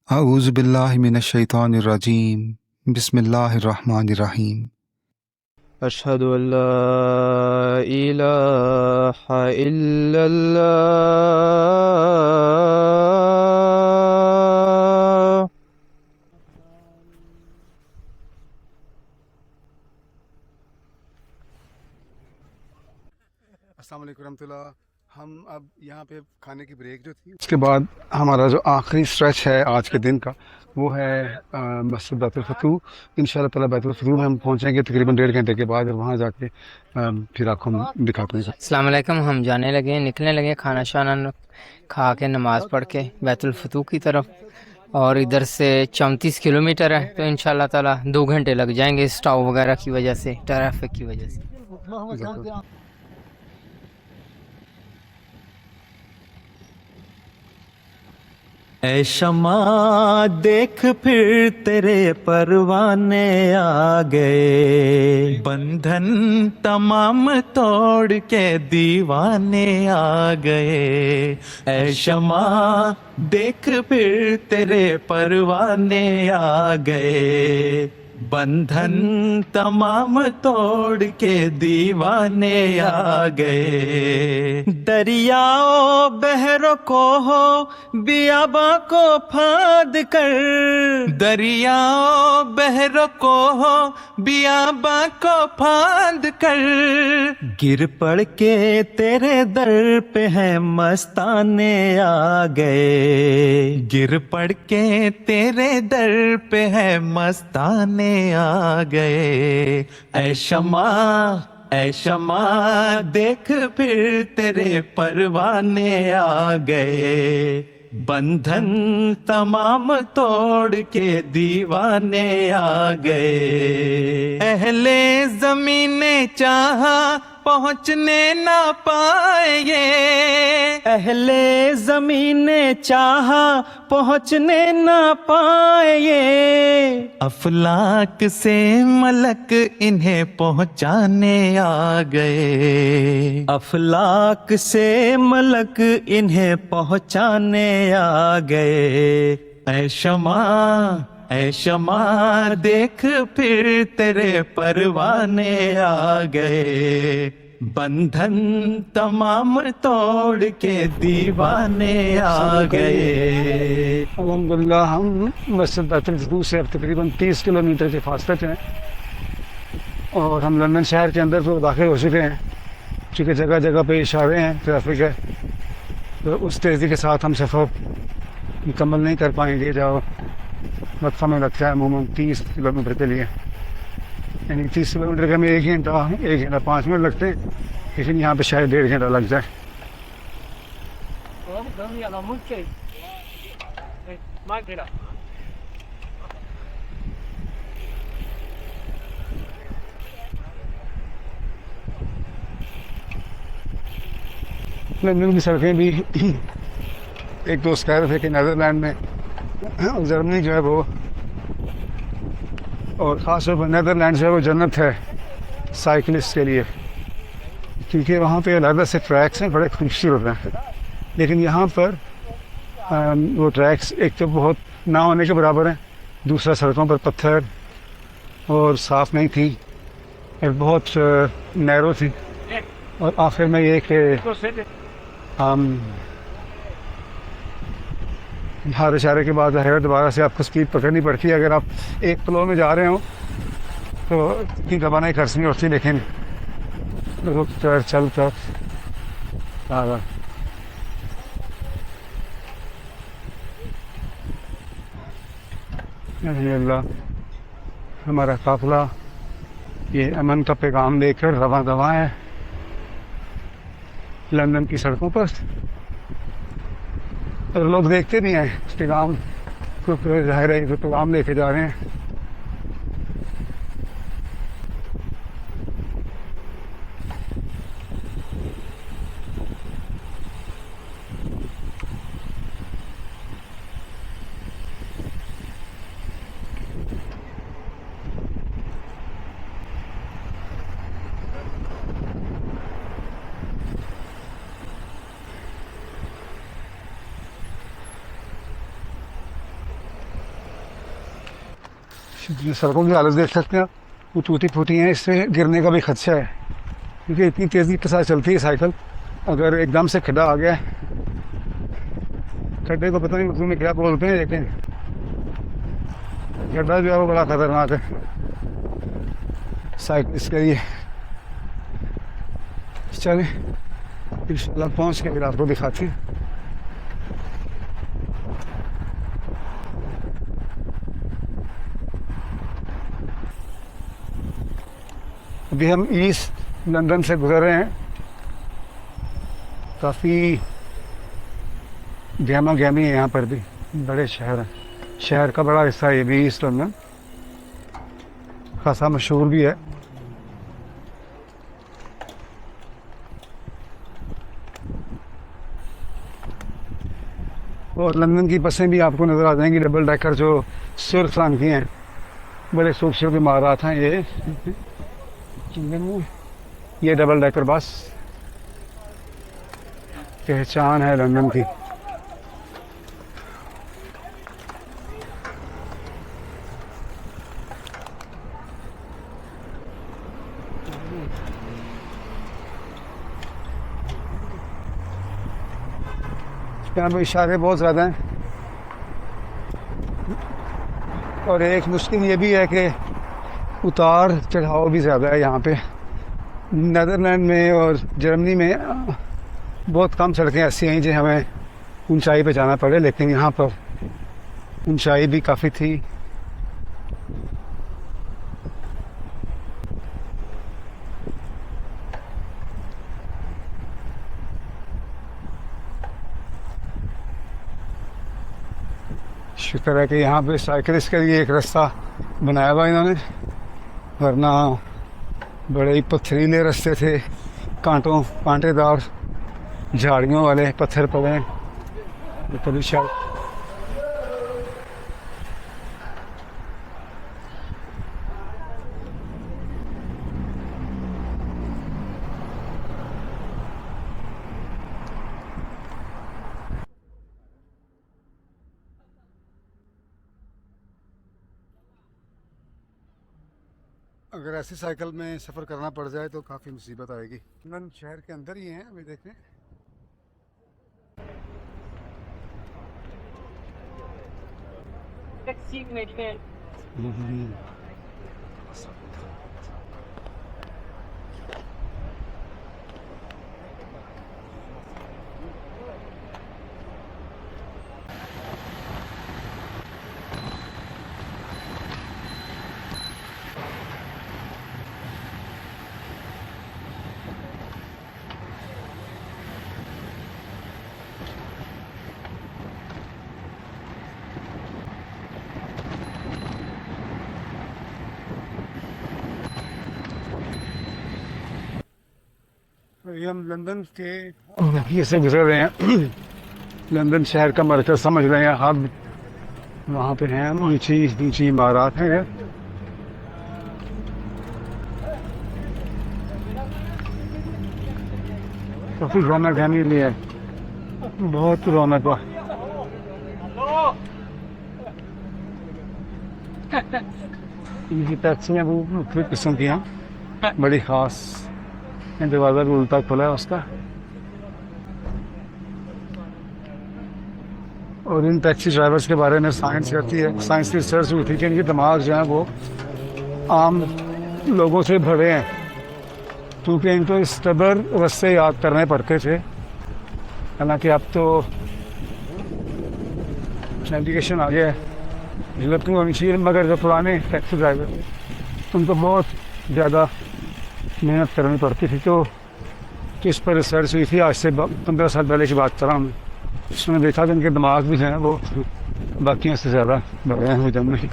अऊज़ु बिल्लाहि मिनश शैतानिर रजीम। बिस्मिल्लाहिर रहमानिर रहीम। अशहदु अल्ला इलाहा इल्लल्लाह। अस्सलाम वालेकुम रहमतुल्लाह। हम अब यहाँ पे खाने की ब्रेक जो थी उसके बाद हमारा जो आखिरी स्ट्रेच है आज के दिन का वो है मस्जिद बैतुल फतूह। इंशाल्लाह ताला बैतुल फतूह में हम पहुँचेंगे तकरीबन 1.5 घंटे के बाद, और वहाँ जाके फिर आपको हम दिखाते हैं। अस्सलाम वालेकुम। हम जाने लगे, निकलने लगे खाना शाना खा के, नमाज़ पढ़ के बैतुल फतूह की तरफ। और इधर से 34 किलोमीटर है, तो इंशाल्लाह ताला 2 घंटे लग जाएंगे स्टॉप वगैरह की वजह से, ट्रैफिक की वजह से। ऐ शमा देख फिर तेरे परवाने आ गए, बंधन तमाम तोड़ के दीवाने आ गए। ऐ शमा देख फिर तेरे परवाने आ गए, बंधन तमाम तोड़ के दीवाने आ गए। दरियाओ बहरों को हो बियाबा को फाद कर, दरियाओ बहरों को हो बियाबा को फाद कर। गिर पड़ के तेरे दर पे है मस्ताने आ गए, गिर पड़ के तेरे दर पे है मस्ताने आ गए। ऐ शमा देख फिर तेरे परवाने आ गए, बंधन तमाम तोड़ के दीवाने आ गए। अहले ज़मीने चाहा पहुँचने ना पाए ये, अहले ज़मीने चाहा पहुँचने ना पाए ये। अफलाक से मलक इन्हें पहुँचाने आ गए, अफलाक से मलक इन्हें पहुँचाने आ गए। ऐ शमा देख फिर तेरे परवाने आ गए, बंधन तमाम तोड़ के दीवाने आ गए। अल्हम्दुलिल्लाह हम मस्जिद बैतुल फतूह से अब तकरीबन 30 किलोमीटर के फासले पे हैं, और हम लंदन शहर के अंदर तो दाखिल हो चुके हैं। चूँकि जगह जगह पे इशारे हैं, ट्रैफिक है, तो उस तेज़ी के साथ हम सफ़र मुकम्मल नहीं कर पाएंगे जो वक्त हमें लगता है अमूमन 30 किलोमीटर के लिए। यानी 30 किलोमीटर के हमें 1 घंटा 5 मिनट लगते हैं, लेकिन यहाँ पे शायद 1.5 घंटा लग जाए। लंदन की सड़कें भी एक दोस्त कह रहे थे कि नीदरलैंड में जर्मनी जो है वो, और ख़ास तौर पर नीदरलैंड जो है वो जन्नत है साइकिलिस्ट के लिए, क्योंकि वहाँ पे अलग से ट्रैक्स हैं, बड़े खूबसूरत हैं। लेकिन यहाँ पर वो ट्रैक्स एक तो बहुत ना होने के बराबर हैं, दूसरा सड़कों पर पत्थर और साफ़ नहीं थी, एक बहुत नैरो थी, और आखिर में ये कि हर इशारे के बाद दोबारा से आपको स्पीड पकड़नी पड़ती है। अगर आप एक फ्लो में जा रहे हो तो इतनी दबाना ही खर्च नहीं होती, लेकिन रुक कर चल कर अल्हम्दुलिल्लाह हमारा काफिला ये अमन का पैगाम लेकर रवां दवा है लंदन की सड़कों पर। और लोग देखते नहीं हैं इस पैगाम को, जाहिर है जो पैगाम लेके जा रहे हैं। सड़कों की हालत देख सकते हैं, वो टूटी फूटी हैं, इससे गिरने का भी खदशा है क्योंकि इतनी तेज़ी के साथ चलती है साइकिल। अगर एकदम से खड्डा आ गया, खड्डे को पता नहीं उर्दू में क्या बोलते हैं, लेकिन गड्ढा जो है वो बड़ा खतरनाक है साइकिल के लिए। चले इंशाल्लाह पहुँच के फिर आपको दिखाती है। अभी हम ईस्ट लंदन से गुजर रहे हैं। काफ़ी गहमा गहमी है यहाँ पर भी, बड़े शहर हैं। शहर का बड़ा हिस्सा ये भी ईस्ट लंदन, खासा मशहूर भी है। और लंदन की बसें भी आपको नज़र आ जाएंगी, डबल डेकर जो सुर्ख रंग की हैं, बड़े खूबसूरत इमारत हैं ये डबल डेकर बस पहचान है लंदन की। यहाँ पर इशारे बहुत ज़्यादा हैं और एक मुश्किल ये भी है कि उतार चढ़ाव भी ज़्यादा है यहाँ पे। नीदरलैंड में और जर्मनी में बहुत कम सड़कें ऐसी हैं जो हमें ऊंचाई पे जाना पड़े, लेकिन यहाँ पर ऊंचाई भी काफ़ी थी। शुक्र है कि यहाँ पे साइकिलिस्ट के लिए एक रास्ता बनाया हुआ इन्होंने, वरना बड़े ही पथरीले रास्ते थे, कांटेदार झाड़ियों वाले पत्थर पड़े हैं। अगर ऐसी साइकिल में सफ़र करना पड़ जाए तो काफ़ी मुसीबत आएगी। लंदन शहर के अंदर ही हैं, अभी देखें। हम लंदन के ये से गुजर रहे हैं। लंदन शहर का मरकज़ समझ रहे हैं, हब वहाँ पे हैं, ऊंची ऊंची इमारत हैं। काफ़ी रौनक है मेरे लिए, बहुत रौनक हुआ। इनकी टैक्सियाँ वो मुख्तलिफ किस्म की हैं, बड़ी ख़ास। दरवाज़ा भी उल्टा खुला है उसका। और इन टैक्सी ड्राइवर्स के बारे में साइंस करती है, साइंस की रिसर्च हुई थी कि इनके दिमाग जो हैं वो आम लोगों से भरे हैं, क्योंकि इनको इस कदर रास्ते याद करने पड़ते थे। हालांकि अब तो नेविगेशन आ गया है, जरूरत नहीं होनी चाहिए, मगर जो पुराने टैक्सी ड्राइवर थे उनको बहुत ज़्यादा मेहनत करनी पड़ती थी। तो इस पर रिसर्च हुई थी, आज से 15 साल पहले की बात कर रहा हूँ। उसमें देखा कि इनके दिमाग भी हैं वो बाकियों से ज़्यादा बड़े हैं जम नहीं।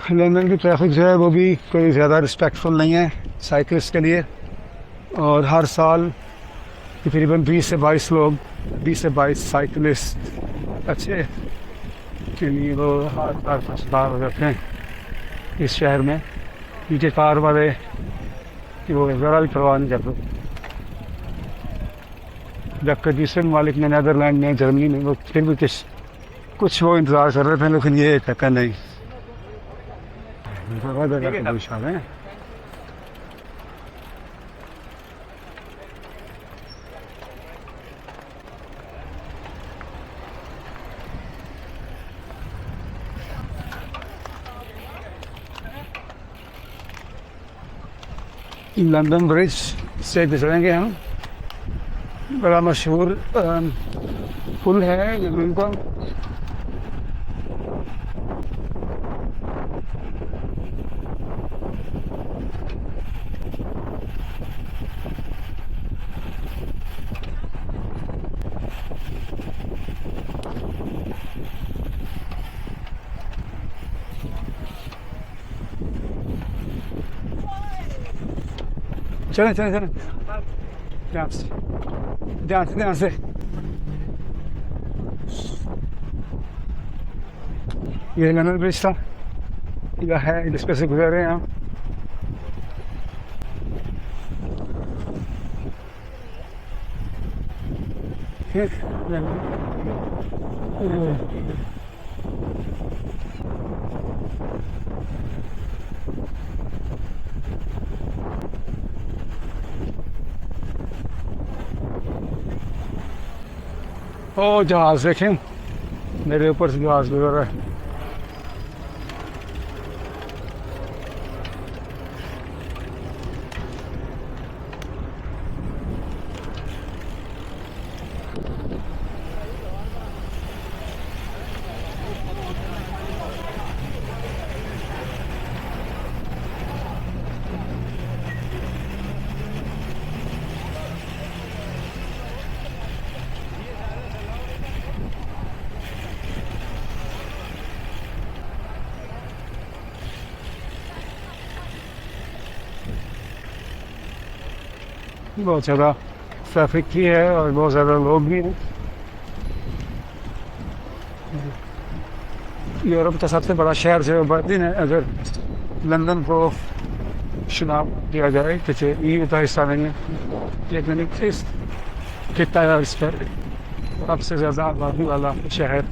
लंदन की ट्रैफिक जो है वो भी कोई ज़्यादा रिस्पेक्टफुल नहीं है साइकिलिस्ट के लिए। और हर साल तकरीबन 20 से 22 लोग, 20 से 22 साइकिलिस्ट अच्छे के लिए वो हर फसदार हो जाते हैं इस शहर में। पीछे कार वाले कि वो ज़रा भी परवाह नहीं करते, जबकि दूसरे ममालिक में नैदरलैंड में, जर्मनी में वो फिर भी कुछ वो इंतज़ार कर रहे थे, लेकिन ये टक्कर नहीं। जगह जगह पे निशान है। लंदन ब्रिज से गुजरेंगे हम, बड़ा मशहूर पुल है लंदन का। चलें चलें चलें, ध्यान से ध्यान से ध्यान से। ये लंदन ब्रिज था, यह है जिस पे से गुजर रहे हैं हम। ओ जहाज देखें, मेरे ऊपर से जहाज गुजर रहा है। बहुत ज़्यादा ट्रैफिक भी है और बहुत ज़्यादा लोग भी हैं। यूरोप का सबसे बड़ा शहर जो बर्लिन है, अगर लंदन को शुमार किया जाए तो EU का हिस्सा नहीं है, लेकिन इस कितना है इस पर सबसे ज़्यादा आबादी वाला शहर।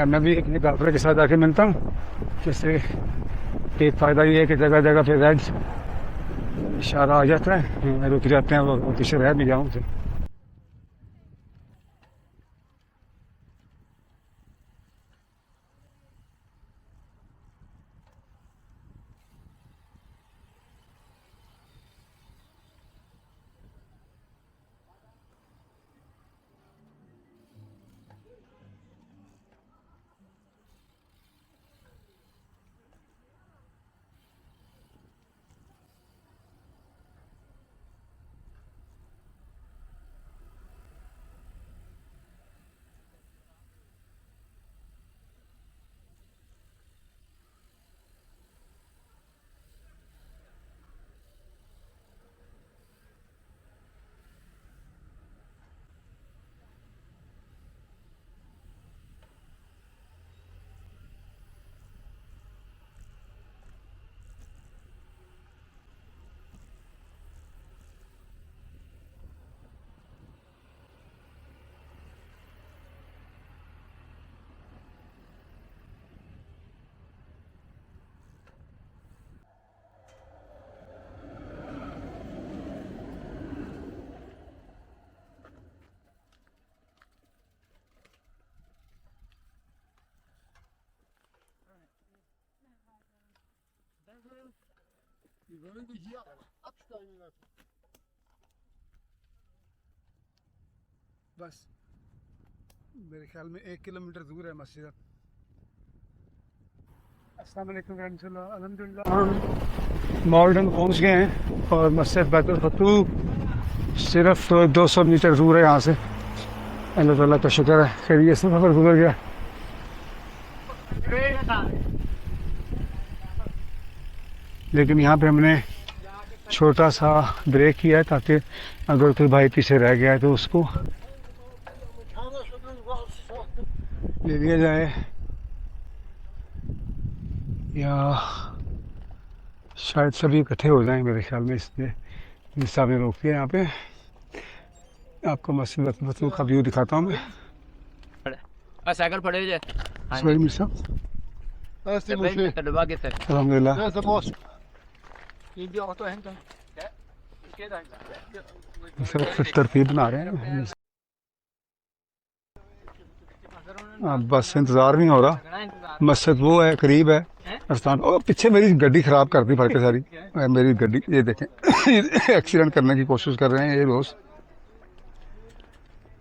मैं भी अपने काफिले के साथ आके मिलता हूँ, जिससे एक फ़ायदा ये है कि जगह जगह पे रेड इशारा आ जाता है, रुक जाते हैं और पीछे रह भी जाऊँ तो। बस मेरे ख्याल में 1 किलोमीटर दूर है मस्जिद। अस्सलाम वालेकुम अल्हम्दुलिल्लाह हम मॉल्टन पहुंच गए हैं और मस्जिद बैतुल फतूह सिर्फ 200 मीटर दूर है यहाँ से। अल्लाह ताला का शुक्र है खैरियत से सफ़र गुजर गया। लेकिन यहाँ पे हमने छोटा सा ब्रेक किया है ताकि अगर कोई भाई पीछे रह गया है तो उसको ले लिया जाए, या शायद सभी इकट्ठे हो जाएं मेरे ख्याल में, इसलिए हिस्सा में रोक दिया। यहाँ पे आपको मस्जिद बैतुल फतूह का व्यू दिखाता हूँ मैं। साइकिल पड़े जाए सॉरी मिर्जा, अल्हम्दुलिल्लाह। सब तरतीब बना रहे हैं, बस इंतज़ार नहीं हो रहा। मस्जिद वो है, करीब है स्थान। और पीछे मेरी गड्डी ख़राब कर दी फड़ के सारी, मेरी गड्डी ये देखें एक्सीडेंट करने की कोशिश कर रहे हैं ये दोस्त।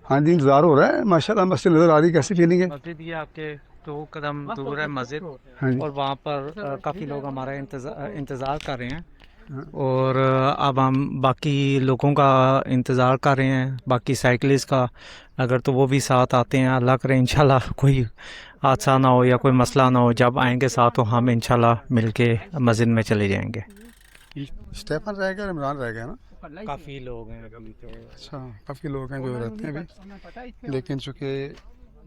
हाँ जी इंतज़ार हो रहा है माशाल्लाह। मस्जिद नज़र आ रही, कैसी फीलिंग है? मस्जिद ये आपके 2 कदम दूर है मस्जिद, हाँ जी। और वहाँ पर काफ़ी लोग हमारा इंतज़ार कर रहे हैं, और अब हम बाकी लोगों का इंतज़ार कर रहे हैं, बाकी साइकिलिस्ट का। अगर तो वो भी साथ आते हैं, अल्लाह करे इंशाल्लाह कोई हादसा ना हो या कोई मसला ना हो। जब आएंगे साथ तो हम इंशाल्लाह मिलके मस्जिद में चले जाएंगे। स्टेफन रह गया, इमरान रह गया ना? काफ़ी लोग हैं अभी तो। अच्छा, काफ़ी लोग हैं जो रहते हैं अभी। लेकिन चूँकि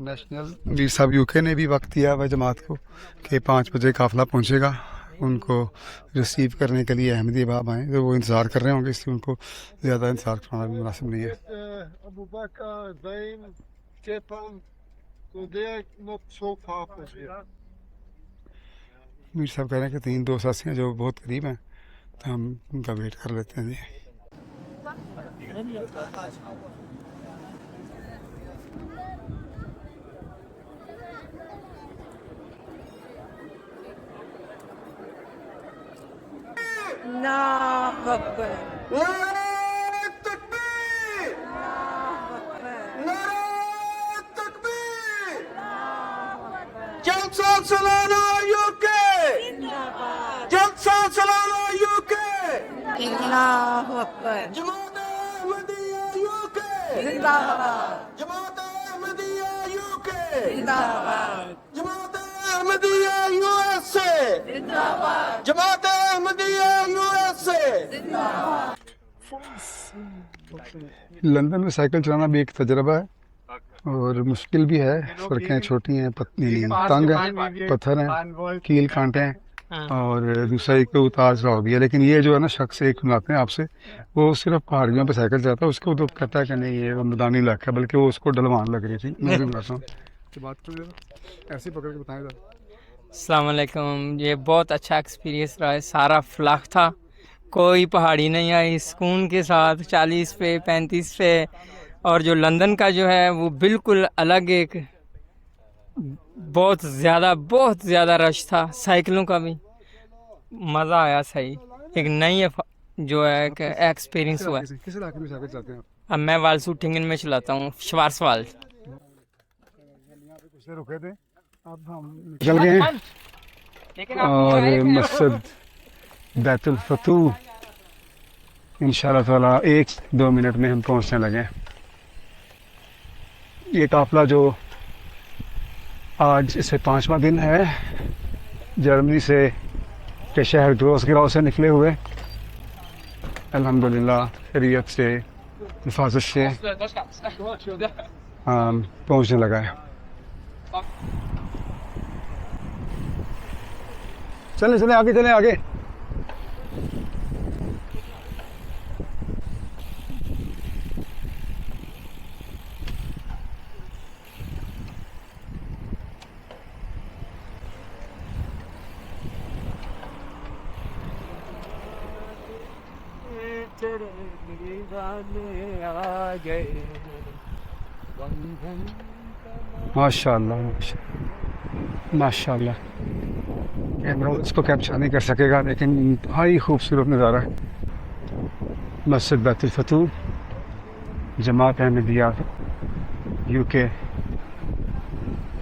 नेशनल मीर साहब यूके ने भी वक्त दिया हुआ जमात को कि 5 बजे काफ़िला पहुँचेगा, उनको रिसीव करने के लिए अहमदाबाद आए, तो वो इंतज़ार कर रहे होंगे, इसलिए उनको ज़्यादा इंतज़ार कराना भी मुनासिब नहीं है। मीर साहब कह रहे हैं कि 3 दोस्त ऐसे हैं जो बहुत करीब हैं, तो हम उनका वेट कर लेते हैं जी। जलसा चलाना यूके, जलसा चलाना यूके, अल्लाहु अकबर, जमात अहमदिया यूके, जिंदाबाद, जमात अहमदिया यूके, जिंदाबाद, जमात अहमदिया यूएसए, जिंदाबाद, जमात अहमदिया यूएसए। लंदन में साइकिल चलाना भी एक तजर्बा है और मुश्किल भी है। सड़कें छोटी हैं, तंग हैं, पत्थर हैं, कील कांटे हैं, और दूसरा एक उतार चढ़ाव भी है। लेकिन ये जो है ना शख्स एक बनाते हैं आपसे, वो सिर्फ पहाड़ियों पे साइकिल चलाता है, उसको तो कहता है कि नहीं ये मैदानी इलाका है, बल्कि वो उसको ढलवान लग रही थी। मैं भी बताता हूँ बात कर ऐसे पकड़ के बताएं। अस्सलाम वालेकुम। ये बहुत अच्छा एक्सपीरियंस रहा है, सारा फ्लैट था, कोई पहाड़ी नहीं आई, सुकून के साथ 40 पे 35 पे। और जो लंदन का जो है वो बिल्कुल अलग, एक बहुत ज़्यादा रश था। साइकिलों का भी मज़ा आया, सही एक नई जो है एक्सपीरियंस हुआ है। किस इलाके में साइकिल चलाते हैं? अब मैं वालसूटिंगन में चलाता हूँ, श्वार्सवाल्ड। रुके थे, अब हम निकल गए हैं और मस्जिद बैतुल फतूह इंशाअल्लाह ताला 1-2 मिनट में हम पहुंचने लगे। ये काफ़िला जो आज इसे 5वां दिन है जर्मनी से के शहर ग्रोसगिराव से निकले हुए, अल्हम्दुलिल्लाह खैरियत से हिफाजत से पहुंचने लगा है। चले आगे। माशाअल्लाह माशाअल्लाह। कैमरा इसको कैप्चर नहीं कर सकेगा, लेकिन इंतहाई खूबसूरत नज़ारा है। मस्जिद बैतुल फतूह, जमात अहमदिया यूके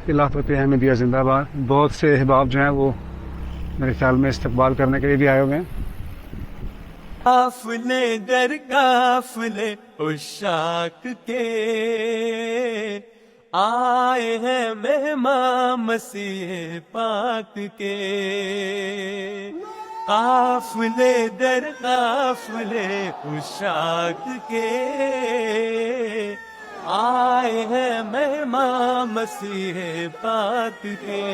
खिलाफत अहमदिया जिंदाबाद। बहुत से अहबाब जो हैं वो मेरे ख्याल में इस्तकबाल करने के लिए भी आए हुए हैं। काफिले दर काफिले उशाक के आए हैं मेहमान मसीह पाक के। काफिले दर काफिले उशाक के आए हैं मेहमान मसीह पाक के।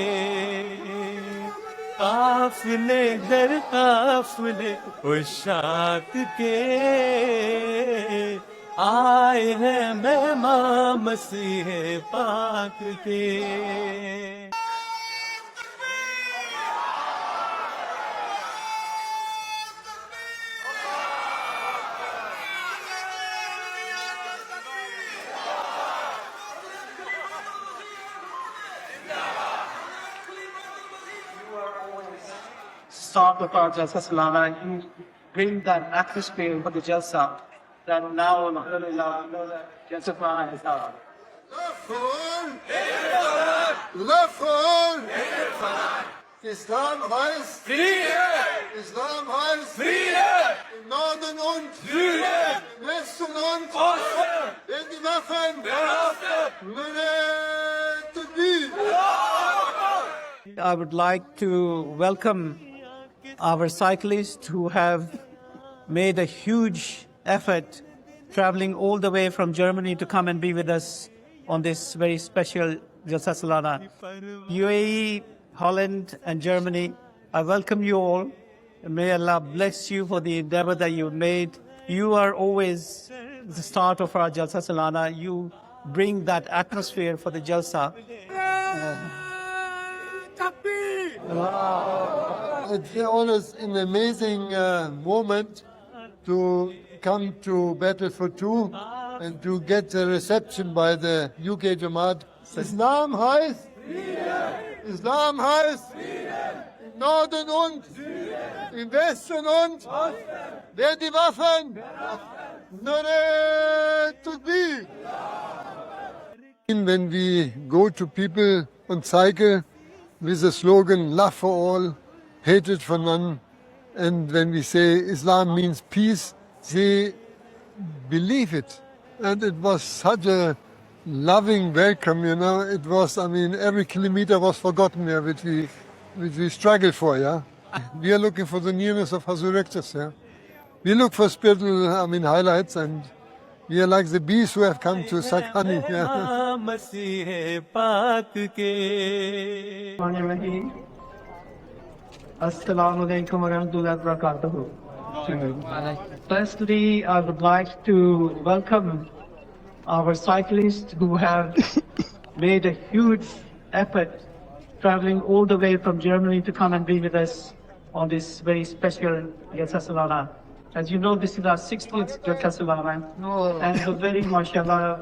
काफिले दर काफिले उशाक के आए हैं मेहमान मसीह पाक के। Start of our Jalsa Salana, you bring that atmosphere for the Jalsa that now Alhamdulillah Jalsa Salana is out. Lafon! Islam heißt Friede! Islam heißt Friede! Im Norden und Süden! Im Westen und Osten! In die Waffen! I would like to welcome our cyclists who have made a huge effort traveling all the way from Germany to come and be with us on this very special Jalsa Salana. UAE, Holland and Germany, I welcome you all. May Allah bless you for the endeavor that you've made. You are always the start of our Jalsa Salana. You bring that atmosphere for the Jalsa. It's always an amazing moment to come to Battle for Two and to get the reception by the UK Jamaat. Islam heißt Islam heißt im Norden und im Westen und wer die Waffen Takbir. When we go to people and cycle with the slogan love for all, hatred for none, and when we say Islam means peace, they believe it. And it was such a loving welcome, you know. It was, I mean, every kilometer was forgotten, yeah, which we struggled for, yeah. We are looking for the nearness of Resurrectus, yeah. We look for spiritual, I mean, highlights, and we are like the bees who have come to suck honey, yeah. मसीह पाक के। Assalamu alaikum wa rahmatullahi wa barakatuh. Firstly, I would like to welcome our cyclists who have made a huge effort traveling all the way from Germany to come and be with us on this very special Jalsa Salana. As you know, this is our 60th Jalsa Salana and a very, mashallah,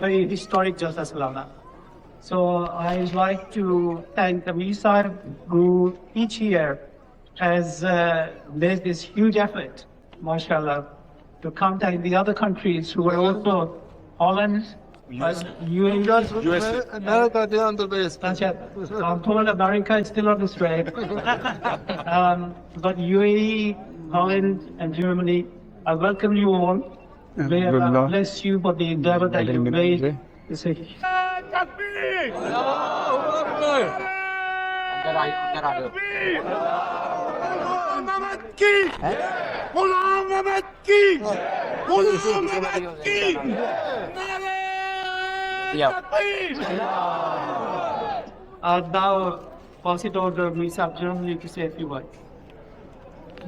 very historic Jalsa Salana. So I'd like to thank the Amir Sahib who each year has made this huge effort, mashallah, to contact the other countries who are also Holland, UAE, America, they are on the base. I'm told America is still on the way. But UAE, Holland and Germany, I welcome you all. May Allah bless you for the endeavor that you made. It's a I'll now pass it over to Misa of Germany to say a few words.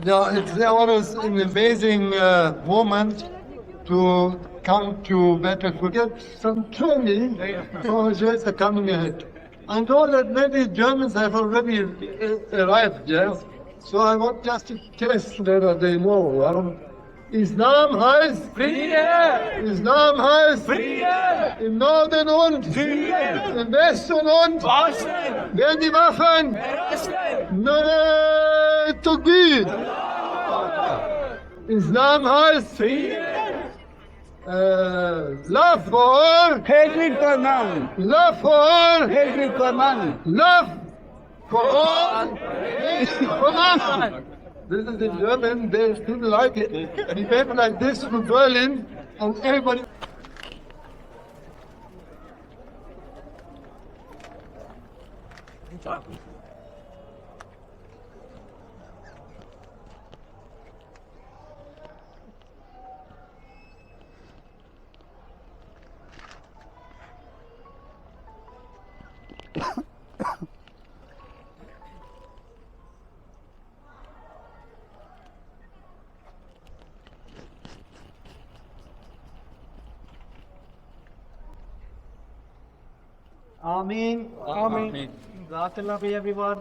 Yeah, it's always an amazing moment to come to Battlefield. Get some training for the coming ahead. I know that many Germans have already arrived, yes. So I want just to test whether they know. Islam heißt Friede! Islam heißt Friede! Im Norden und Süden! Im Westen und Osten! Wer die Waffen? Takbir! Islam heißt Friede! Love for hatred for none, love for hatred for none. love for all, hatred for none. This is in German. They didn't like it. And he came like this to Berlin, and everybody. Amin. Amin. Barakallah fi everyone.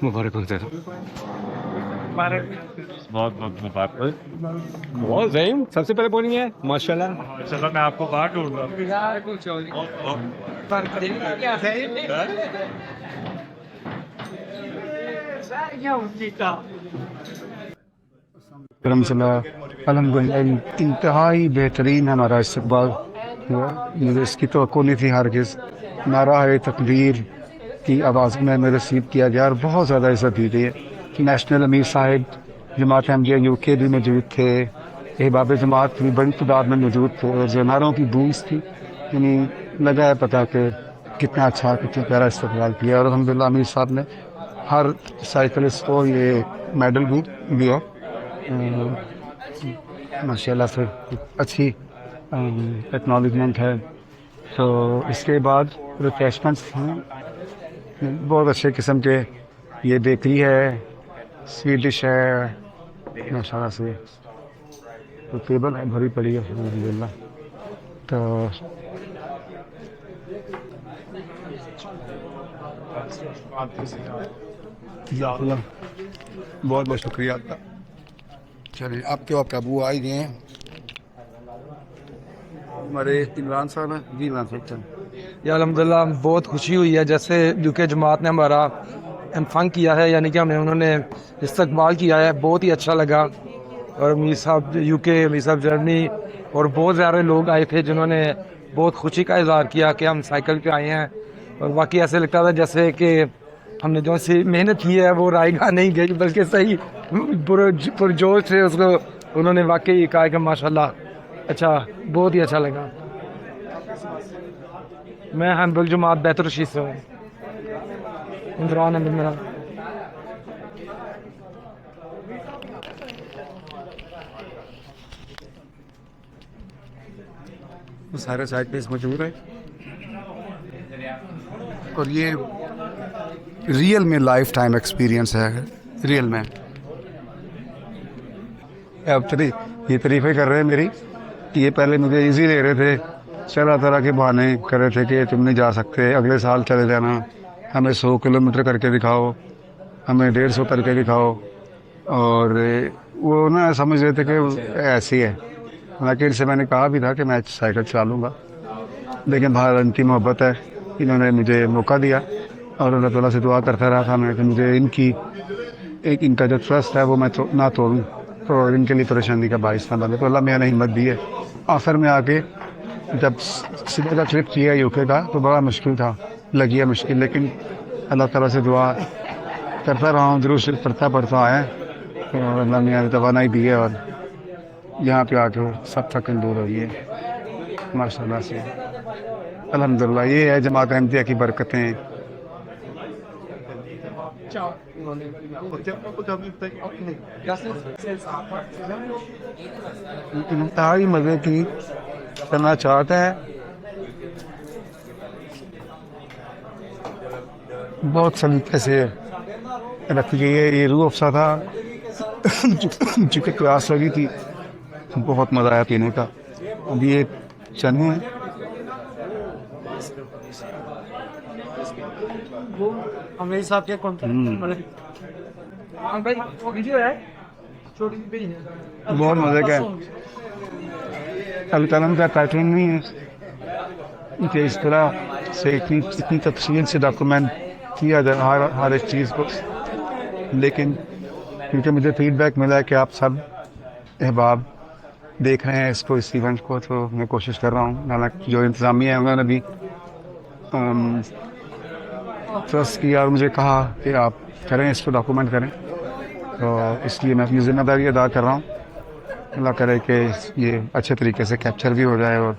मुबारक हो तेरा। बहुत बहुत मुबारक। बहुत ज़हीम, सबसे पहले बोलिए माशाल्लाह। चलो मैं आपको बाहर ढूंढूंगा। अल्हम्दुलिल्लाह इंतहाई बेहतरीन हमारा इस्तकबाल हुआ। मुझे इसकी तवक्को नहीं थी हरगिज़। नारा है तकबीर की आवाज़ में हमें रिसीव किया गया और बहुत ज़्यादा इज़्ज़त दी गई है। नेशनल अमीर साहिब जमात अहमदिया यूके भी मौजूद थे, अहबाब जमात भी बड़ी तादाद में मौजूद थे और जनारों की बूंस थी। यानी लगा है पता कि कितना अच्छा कितना प्यारा इस्तकबाल किया और अल्हम्दुलिल्लाह अमीर साहब ने हर साइकिलिस्ट को ये मेडल भी दिया। माशाल्लाह से अच्छी एक्नॉलेजमेंट है। तो इसके बाद रिफ्रेशमेंट्स हैं, बहुत अच्छे किस्म के। ये बेकरी है, स्वीट डिश है माशाल्लाह से। तो टेबल है भरी पड़ी है अल्हम्दुलिल्लाह। तो बहुत बहुत शुक्रिया आपका। चलिए आपके आपका अबू आ ही गए हैं हमारे इमरान साहब हैं जी। इमरान साहब या अल्हम्दुलिल्लाह बहुत खुशी हुई है जैसे यूके जमात ने हमारा इन्फान किया है, यानी कि हमें उन्होंने इस्तकबाल किया है, बहुत ही अच्छा लगा। और अमीर साहब यूके, अमीर साहब जर्मनी और बहुत सारे लोग आए थे जिन्होंने बहुत खुशी का इजहार किया कि हम साइकिल पे आए हैं। और बाकी ऐसे लगता था जैसे कि हमने जो सी मेहनत की है वो रायगा नहीं गई, बल्कि सही पुरजोश से उसको उन्होंने वाकई कहा कि माशाल्लाह अच्छा, बहुत ही अच्छा लगा। मैं हम्बुल जमात बैतुल रशीद से हूँ, इमरान है मेरा। सारे साइकिलिस्ट मौजूद है और ये रियल में लाइफ टाइम एक्सपीरियंस है, रियल में। अब ये तारीफ़ें कर रहे हैं मेरी कि ये पहले मुझे इजी ले रहे थे, तरह तरह के बहाने कर रहे थे कि तुम नहीं जा सकते, अगले साल चले जाना, हमें 100 किलोमीटर करके दिखाओ, हमें 150 करके दिखाओ। और वो ना समझ रहे थे कि ऐसी है। हालांकि इनसे मैंने कहा भी था कि मैं साइकिल चलाऊँगा, लेकिन बाहर इनकी मोहब्बत है, इन्होंने मुझे मौका दिया और अल्लाह ताला से दुआ करता रहा था मैं कि मुझे इनका जो ट्रस्ट है वो मैं ना तोड़ूँ, तो इनके लिए परेशानी का बाइस ना बने। तो अल्लाह मैंने हिम्मत दी है। आखिर में आके जब सुबह का ट्रिप किया यूके का तो बड़ा मुश्किल था, लगी है मुश्किल, लेकिन अल्लाह ताला से दुआ करता रहा हूँ, दुरूद शरीफ पढ़ता आया और अल्लाह ने तवानाई दी है और यहाँ पे आके सब थकन दूर हुई है माशाल्लाह से। अल्हम्दुलिल्लाह ये है जमात अहमदिया की बरकतें। इंतहाई मज़े की करना चाहते हैं, बहुत सलीके से रखी गई है। ये रूह अफ़ज़ा था चूँकि प्यास लगी थी, बहुत मज़ा आया पीने का। अब ये चने अमीर साहब के वीडियो है बहुत मज़े का है। अभी कलम का पैटर्न नहीं है कि इस तरह से इतनी तफसील से डॉक्यूमेंट किया जाए हर एक चीज़ को, लेकिन क्योंकि मुझे फीडबैक मिला है कि आप सब अहबाब देख रहे हैं इसको, इस इवेंट को, तो मैं कोशिश कर रहा हूँ। हालांकि जो इंतज़ामिया है उन्होंने भी ट्रस्ट किया और मुझे कहा कि आप करें, इसको डॉक्यूमेंट करें, तो इसलिए मैं अपनी ज़िम्मेदारी अदा कर रहा हूँ। अल्लाह करे कि ये अच्छे तरीके से कैप्चर भी हो जाए और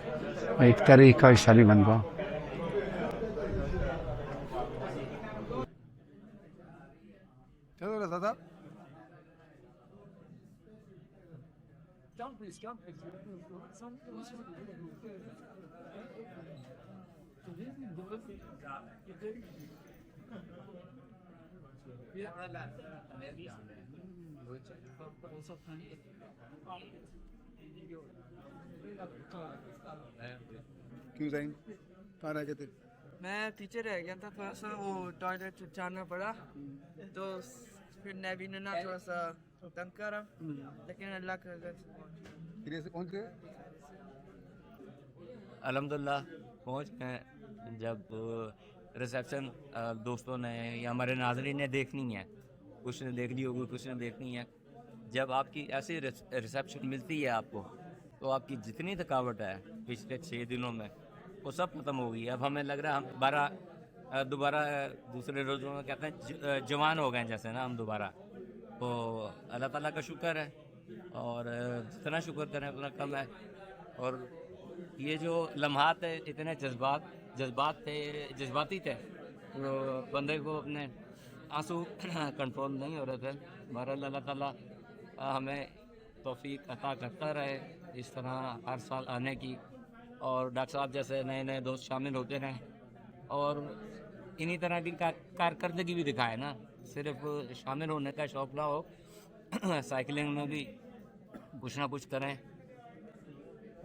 एक तारीख का हिस्सा भी बन पाऊँ। क्यों जाइन कहाँ रह गए थे? मैं पीछे रह गया था, थोड़ा सा वो टॉयलेट जाना पड़ा, तो फिर नेवी ने ना थोड़ा सा तंग करा, लेकिन अल्लाह का फिर से पहुँच गए? अल्हम्दुलिल्लाह पहुँच गए। जब रिसेप्शन दोस्तों ने या हमारे नाज़रीन ने देखनी है, कुछ ने देख ली होगी, कुछ ने देखनी है। जब आपकी ऐसी रिसेप्शन मिलती है आपको, तो आपकी जितनी थकावट है पिछले 6 दिनों में वो सब खत्म हो गई। अब हमें लग रहा है हम दोबारा दूसरे रोज़ों में कहते हैं जवान हो गए जैसे ना हम दोबारा। तो अल्लाह ताला का शुक्र है, और जितना शुक्र करें उतना कम है। और ये जो लम्हात है इतने जज्बाती थे, तो बंदे को अपने आंसू कंट्रोल नहीं हो रहे थे। बहरहाल अल्लाह ताला हमें तौफीक अता करता रहे इस तरह हर साल आने की, और डॉक्टर साहब जैसे नए नए दोस्त शामिल होते रहें, और इन्हीं तरह की कारकर्दगी भी दिखाए ना, सिर्फ शामिल होने का शौक़ ना हो, साइकिलिंग में भी कुछ ना कुछ करें,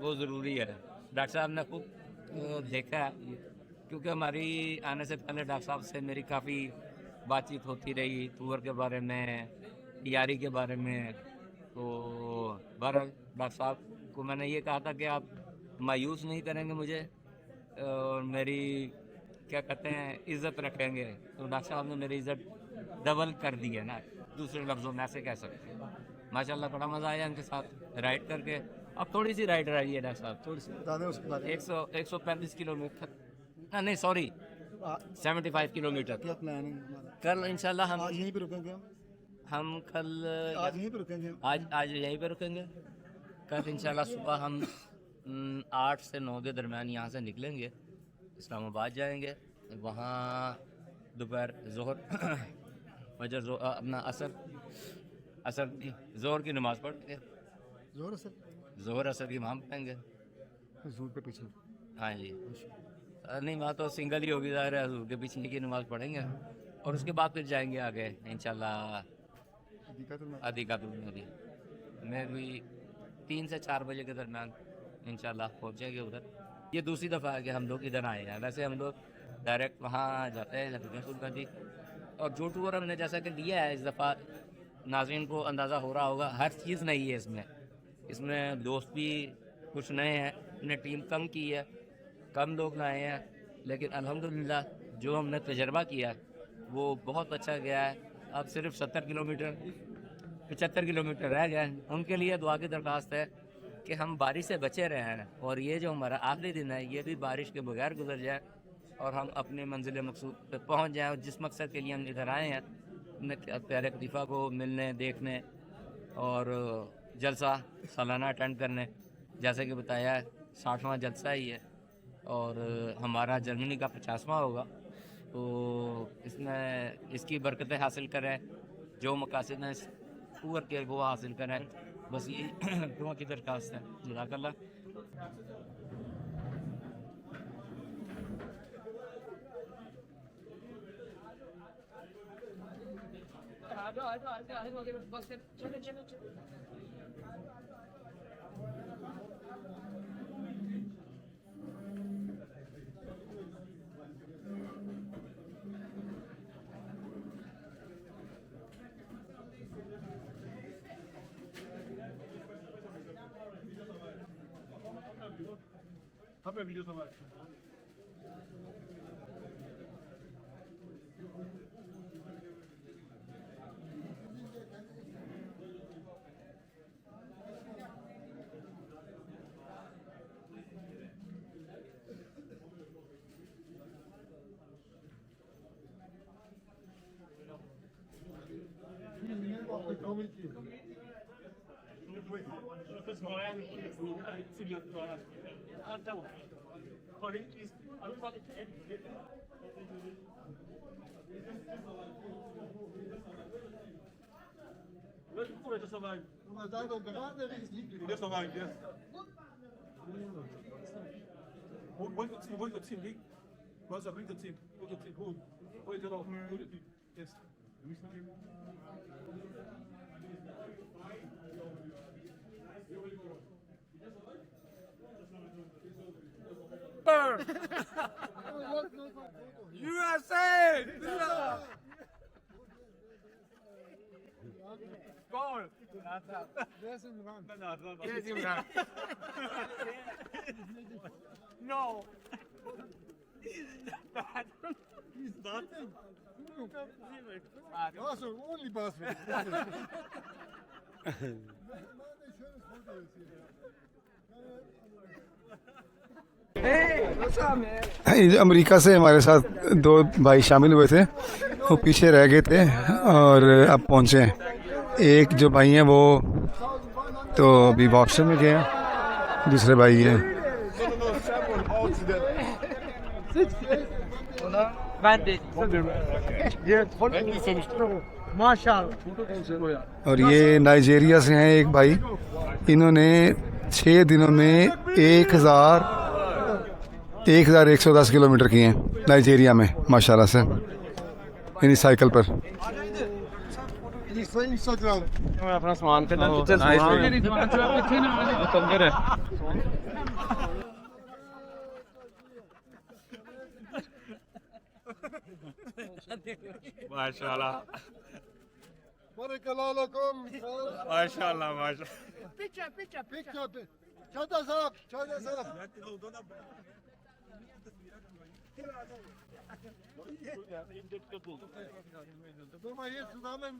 वो ज़रूरी है। डॉक्टर साहब ने खूब देखा है, क्योंकि हमारी आने से पहले डॉक्टर साहब से मेरी काफ़ी बातचीत होती रही टूर के बारे में, तैयारी के बारे में। तो बहरहाल डॉक्टर साहब को मैंने ये कहा था कि आप मायूस नहीं करेंगे मुझे, और मेरी क्या कहते हैं इज़्ज़त रखेंगे। तो डॉक्टर साहब ने मेरी इज़्ज़त डबल कर दी है ना, दूसरे लफ्ज़ों में ऐसे कह सकते हैं। माशाल्लाह बड़ा मज़ा आया उनके साथ राइड करके। अब थोड़ी सी राइड रही है डॉक्टर साहब, थोड़ी सी 135 किलोमीटर, नहीं सॉरी 75 किलोमीटर। क्या प्लान है? कल इंशाल्लाह हम आज यहीं पे रुकेंगे हम कल आज यहीं पे रुकेंगे आज यहीं पे रुकेंगे। कल इंशाल्लाह सुबह हम 8 से 9 के दरमियान यहाँ से निकलेंगे, इस्लामाबाद जाएंगे। वहाँ दोपहर ज़ोहर फजर अपना असर ज़ोहर की नमाज़ पढ़ेंगे, ज़ोहर असर की वहाँ पढ़ेंगे हजूर के पीछे। हाँ जी, नहीं वहाँ तो सिंगल ही होगी, ज़ाहिर है हजूर के पीछे की नमाज़ पढ़ेंगे, और उसके बाद फिर जाएंगे आगे इंशाल्लाह अदीकातुल नबी में भी 3 से 4 बजे के दरमियान इंशाल्लाह पहुँचेंगे उधर। ये दूसरी दफ़ा है कि हम लोग इधर आए हैं, वैसे हम लोग डायरेक्ट वहाँ जाते हैं अदीकातुल नबी। और जो टूर हमने जैसा कि लिया है इस दफ़ा, नाज़रीन को अंदाज़ा हो रहा होगा हर चीज़ नहीं है इसमें दोस्त भी कुछ नए हैं, हमने टीम कम की है, कम लोग लाए हैं, लेकिन अल्हम्दुलिल्लाह जो हमने तजर्बा किया वो बहुत अच्छा गया है। अब सिर्फ 75 किलोमीटर रह गए हैं। उनके लिए दुआ की दरख्वास्त है कि हम बारिश से बचे रहे हैं, और ये जो हमारा आखिरी दिन है ये भी बारिश के बगैर गुजर जाए, और हम अपने मंजिल मकसूद पे पहुँच जाएँ। और जिस मकसद के लिए हम इधर आए हैं, अपने प्यारे खलीफा को मिलने, देखने और जलसा सालाना अटेंड करने, जैसे कि बताया है 60वां जलसा ही है, और हमारा जर्मनी का 50वां होगा। तो इसमें इसकी बरकतें हासिल करें, जो मकासद हैं टूर के वो हासिल करें, बस ये दुआ की दरख्वास्त है। जज़ाकल्लाह। USA! Goal! Yes, Imran. No! He's nothing. Also, only Basel. America से हमारे साथ दो भाई शामिल हुए थे, वो पीछे रह गए थे और अब पहुँचे हैं। एक जो भाई हैं वो तो अभी वॉशरूम में गए हैं, दूसरे भाई हैं। और ये नाइजीरिया से हैं एक भाई, इन्होंने 6 दिनों में 1110 किलोमीटर किए हैं नाइजीरिया में माशाल्लाह से, यानी साइकिल पर। अपना सामान पे माशाल्लाह Barakallahu lakum. माशाल्लाह माशाल्लाह Picture. Chada sahab. Guck mal, hier zusammen.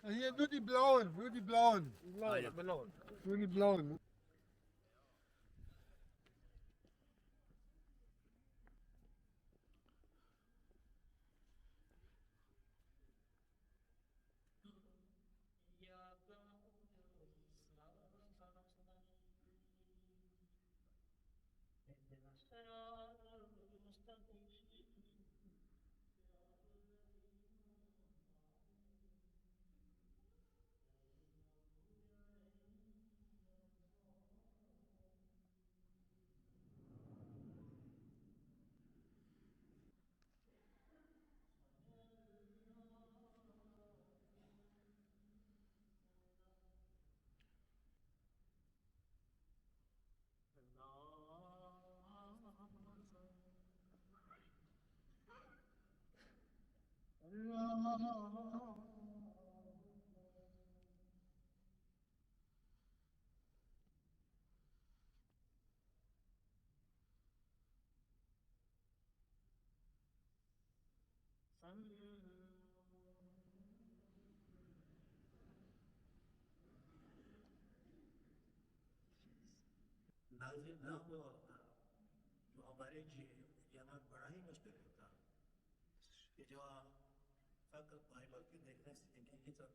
Hier nur die blauen. Nur die blauen. नाजिल ना हो तो हमारे यहाँ बड़ा ही मुश्किल होता कि जो फकत भाई वक्त देखने से जिंदगी की तरफ